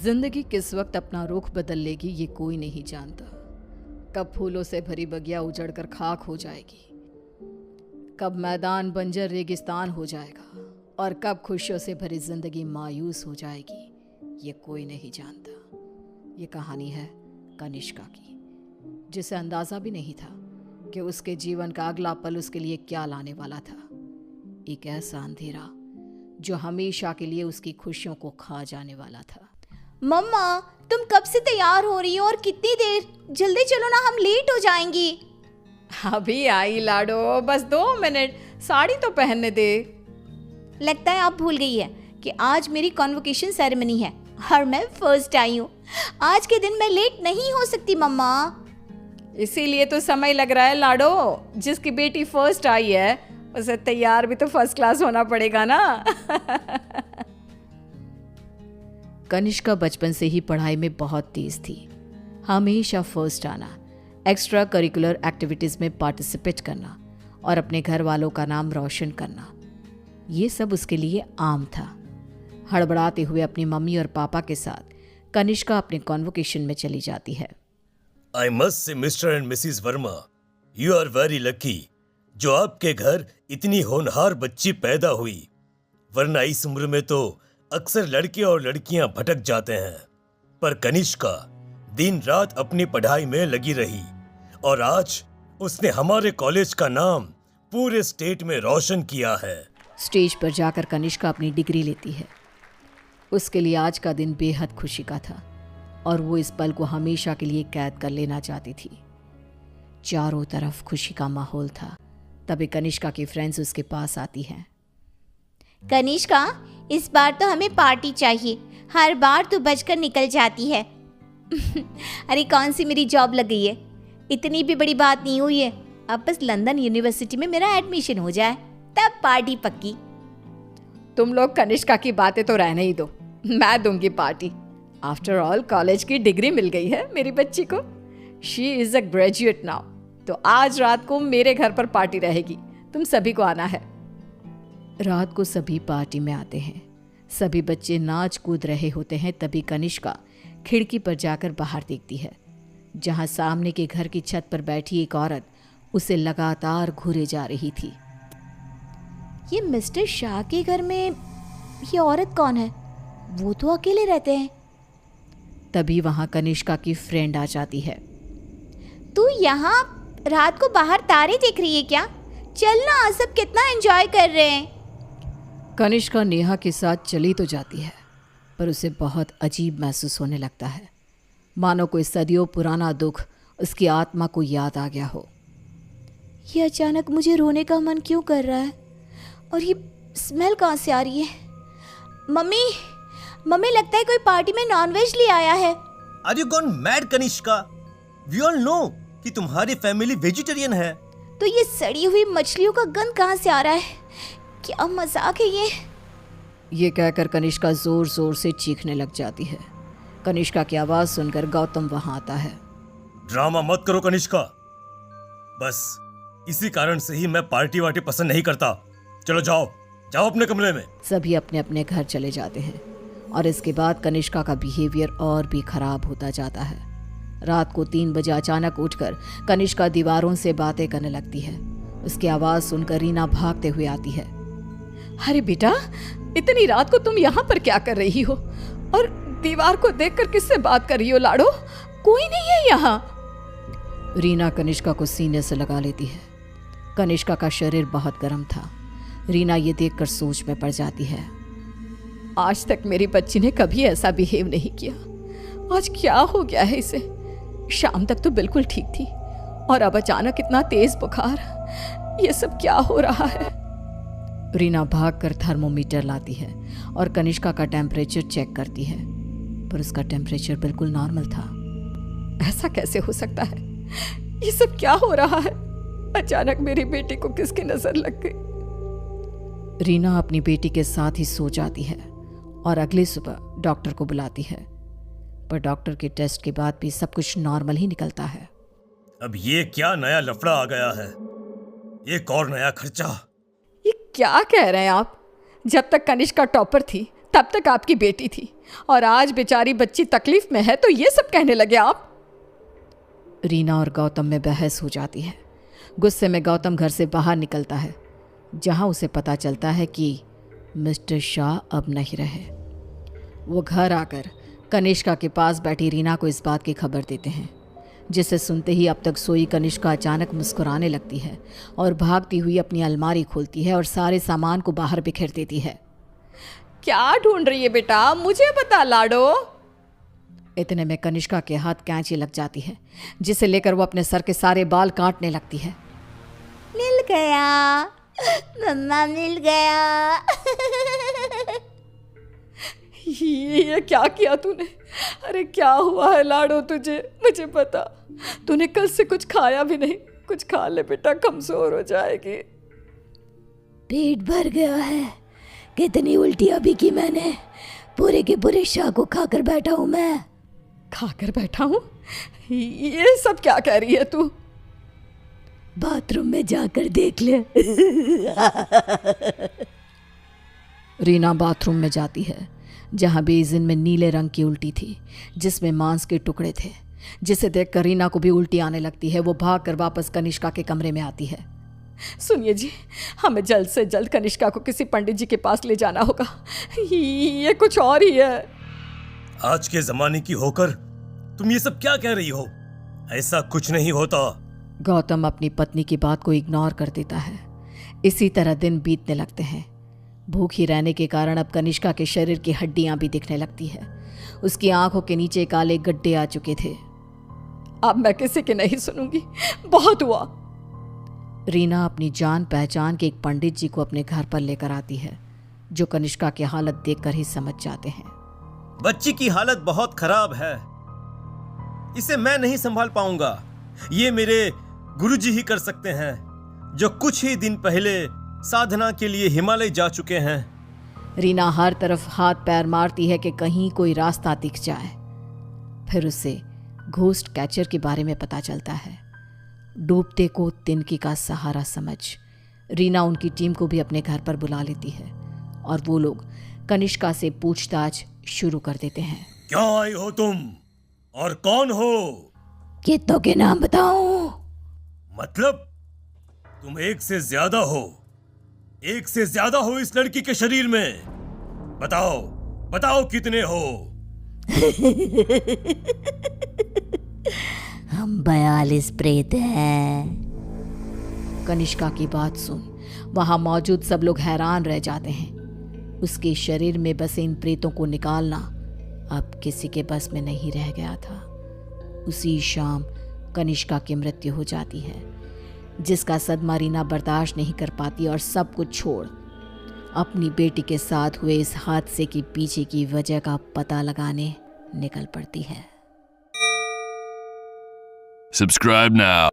जिंदगी किस वक्त अपना रुख बदल लेगी ये कोई नहीं जानता। कब फूलों से भरी बगिया उजड़कर खाक हो जाएगी, कब मैदान बंजर रेगिस्तान हो जाएगा और कब खुशियों से भरी जिंदगी मायूस हो जाएगी, ये कोई नहीं जानता। ये कहानी है कनिष्का की, जिसे अंदाजा भी नहीं था कि उसके जीवन का अगला पल उसके लिए क्या लाने वाला था। एक ऐसा अंधेरा जो हमेशा के लिए उसकी खुशियों को खा जाने वाला था। मम्मा, तुम कब से तैयार हो रही हो और कितनी देर? जल्दी चलो ना, हम लेट हो जाएंगी। अभी आई लाडो, बस 2 मिनट, साड़ी तो पहनने दे। लगता है आप भूल गई है कि आज मेरी कॉन्वोकेशन सेरेमनी है और मैं फर्स्ट आई हूँ। आज के दिन मैं लेट नहीं हो सकती मम्मा। इसीलिए तो समय लग रहा है लाडो। जिसकी बेटी फर्स्ट आई है उसे तैयार भी तो फर्स्ट क्लास होना पड़ेगा ना। कनिष्का बचपन से ही पढ़ाई में बहुत तेज थी। हमेशा फर्स्ट आना, एक्स्ट्रा करिकुलर एक्टिविटीज में पार्टिसिपेट करना और अपने घर वालों का नाम रोशन करना, ये सब उसके लिए आम था। हड़बड़ाते हुए अपनी मम्मी और पापा के साथ कनिष्का अपने कॉन्वोकेशन में चली जाती है। I must say, Mr. and Mrs. Verma, you are very lucky जो आपके घर इतनी होनहार बच्ची पैदा हुई, वरना इस उम्र में तो अक्सर लड़के और लड़कियां भटक जाते हैं। पर कनिष्का दिन रात अपनी पढ़ाई में लगी रही और आज उसने हमारे कॉलेज का नाम पूरे स्टेट में रोशन किया है। स्टेज पर जाकर कनिष्का अपनी डिग्री लेती है। उसके लिए आज का दिन बेहद खुशी का था और वो इस पल को हमेशा के लिए कैद कर लेना चाहती थी। चारों तरफ खुशी का माहौल था। तभी कनिष्का की फ्रेंड्स उसके पास आती हैं। कनिष्का, इस बार तो हमें पार्टी चाहिए। हर बार तो बचकर निकल जाती है। अरे कौन सी मेरी जॉब लग गई है, इतनी भी बड़ी बात नहीं हुई है। अब बस लंदन यूनिवर्सिटी में मेरा एडमिशन हो जाए, तब पार्टी पक्की। तुम लोग कनिष्का की बातें तो रहने ही दो, मैं दूंगी पार्टी। आफ्टर ऑल कॉलेज की डिग्री मिल गई है मेरी बच्ची को। She is a graduate now. तो आज रात को मेरे घर पर पार्टी रहेगी, तुम सभी को आना है। रात को सभी पार्टी में आते हैं। सभी बच्चे नाच कूद रहे होते हैं। तभी कनिष्का खिड़की पर जाकर बाहर देखती है, जहां सामने के घर की छत पर बैठी एक औरत उसे लगातार घूरे जा रही थी। ये मिस्टर शाह के घर में ये औरत कौन है? वो तो अकेले रहते हैं। तभी वहां कनिष्का की फ्रेंड आ जाती है। तू यहाँ रात को बाहर तारे देख रही है क्या? चल ना, सब कितना एंजॉय कर रहे हैं। कनिष्का नेहा के साथ चली तो जाती है, पर उसे बहुत अजीब महसूस होने लगता है, मानो कोई सदियों पुराना दुख उसकी आत्मा को याद आ गया हो। ये अचानक मुझे रोने का मन क्यों कर रहा है? और ये स्मेल कहाँ से आ रही है? मम्मी, मम्मी लगता है कोई पार्टी में नॉनवेज ले आया है। Are you gone mad, Kanishka? We all know कि तुम्हारी फैमिली वेजिटेरियन है। तो ये सड़ी हुई मछलियों का गंध कहाँ से आ रहा है? क्या मजाक है ये कहकर कनिष्का जोर जोर से चीखने लग जाती है। कनिष्का की आवाज सुनकर गौतम वहां आता है। ड्रामा मत करो कनिष्का, बस इसी कारण से ही मैं पार्टी वार्टी पसंद नहीं करता। चलो जाओ जाओ अपने कमरे में। सभी अपने अपने घर चले जाते हैं और इसके बाद कनिष्का का बिहेवियर और भी खराब होता जाता है। रात को 3 बजे अचानक उठकर कनिष्का दीवारों से बातें करने लगती है। उसकी आवाज सुनकर रीना भागते हुए आती है। अरे बेटा, इतनी रात को तुम यहाँ पर क्या कर रही हो? और दीवार को देखकर किससे बात कर रही हो लाडो? कोई नहीं है यहाँ। रीना कनिष्का को सीने से लगा लेती है। कनिष्का का शरीर बहुत गर्म था। रीना ये देखकर सोच में पड़ जाती है। आज तक मेरी बच्ची ने कभी ऐसा बिहेव नहीं किया, आज क्या हो गया है इसे? शाम तक तो बिल्कुल ठीक थी और अब अचानक इतना तेज बुखार, ये सब क्या हो रहा है? रीना भागकर थर्मोमीटर लाती है और कनिष्का का टेम्परेचर चेक करती है, पर उसका टेम्परेचर बिल्कुल नॉर्मल था। ऐसा कैसे हो सकता है? ये सब क्या हो रहा है? अचानक मेरी बेटी को किसकी नजर लग गई? रीना अपनी बेटी के साथ ही सो जाती है और अगली सुबह डॉक्टर को बुलाती है, पर डॉक्टर के टेस्ट के बाद भी सब कुछ नॉर्मल ही निकलता है। अब ये क्या नया लफड़ा आ गया है? एक और नया खर्चा। ये क्या कह रहे हैं आप? जब तक कनिष्का टॉपर थी तब तक आपकी बेटी थी और आज बेचारी बच्ची तकलीफ में है तो ये सब कहने लगे आप। रीना और गौतम में बहस हो जाती है। गुस्से में गौतम घर से बाहर निकलता है, जहां उसे पता चलता है कि मिस्टर शाह अब नहीं रहे। वो घर आकर कनिष्का के पास बैठी रीना को इस बात की खबर देते हैं, जिसे सुनते ही अब तक सोई कनिष्का अचानक मुस्कुराने लगती है और भागती हुई अपनी अलमारी खोलती है और सारे सामान को बाहर बिखेर देती है। क्या ढूंढ रही है बेटा, मुझे बता लाडो। इतने में कनिष्का के हाथ कैंची लग जाती है, जिसे लेकर वो अपने सर के सारे बाल काटने लगती है। मिल गया मम्मा, मिल गया। ये क्या किया तूने? अरे क्या हुआ है लाडो तुझे? मुझे पता, तूने कल से कुछ खाया भी नहीं। कुछ खा ले बेटा, कमजोर हो जाएगी। पेट भर गया है। कितनी उल्टियां भी की मैंने। पूरे के पूरे शाह को खाकर बैठा हूं मैं। खाकर बैठा हूँ? ये सब क्या कह रही है तू? बाथरूम में जाकर देख ले। रीना बाथरूम में जाती है, जहाँ बेसिन में नीले रंग की उल्टी थी, जिसमें मांस के टुकड़े थे, जिसे देखकर रीना को भी उल्टी आने लगती है। वो भागकर वापस कनिष्का के कमरे में आती है। सुनिए जी, हमें जल्द से जल्द कनिष्का को किसी पंडित जी के पास ले जाना होगा। ये कुछ और ही है। आज के जमाने की होकर तुम ये सब क्या कह रही हो? ऐसा कुछ नहीं होता। गौतम अपनी पत्नी की बात को इग्नोर कर देता है। इसी तरह दिन बीतने लगते हैं। भूखी रहने के कारण अब कनिष्का के शरीर की हड्डियां भी दिखने लगती है। उसकी आंखों के नीचे काले गड्ढे आ चुके थे। अब मैं किसी की नहीं सुनूंगी, बहुत हुआ। रीना अपनी जान पहचान के एक पंडित जी को अपने घर पर लेकर आती है, जो कनिष्का की हालत देखकर ही समझ जाते हैं। बच्ची की हालत बहुत खराब है, इसे मैं नहीं संभाल पाऊंगा। ये मेरे गुरुजी ही कर सकते हैं, जो कुछ ही दिन पहले साधना के लिए हिमालय जा चुके हैं। रीना हर तरफ हाथ पैर मारती है कि कहीं कोई रास्ता दिख जाए। फिर उसे घोस्ट कैचर के बारे में पता चलता है। डूबते को तिनकी का सहारा समझ रीना उनकी टीम को भी अपने घर पर बुला लेती है और वो लोग कनिष्का से पूछताछ शुरू कर देते हैं। क्या आई हो तुम और कौन हो? कितनों के नाम बताऊं? मतलब तुम एक से ज्यादा हो, एक से ज्यादा हो इस लड़की के शरीर में। बताओ बताओ कितने हो? हम 42 प्रेत हैं। कनिष्का की बात सुन वहां मौजूद सब लोग हैरान रह जाते हैं। उसके शरीर में बसे इन प्रेतों को निकालना अब किसी के बस में नहीं रह गया था। उसी शाम कनिष्का की मृत्यु हो जाती है, जिसका सदमा रीना बर्दाश्त नहीं कर पाती और सब कुछ छोड़ अपनी बेटी के साथ हुए इस हादसे के पीछे की वजह का पता लगाने निकल पड़ती है। Subscribe now.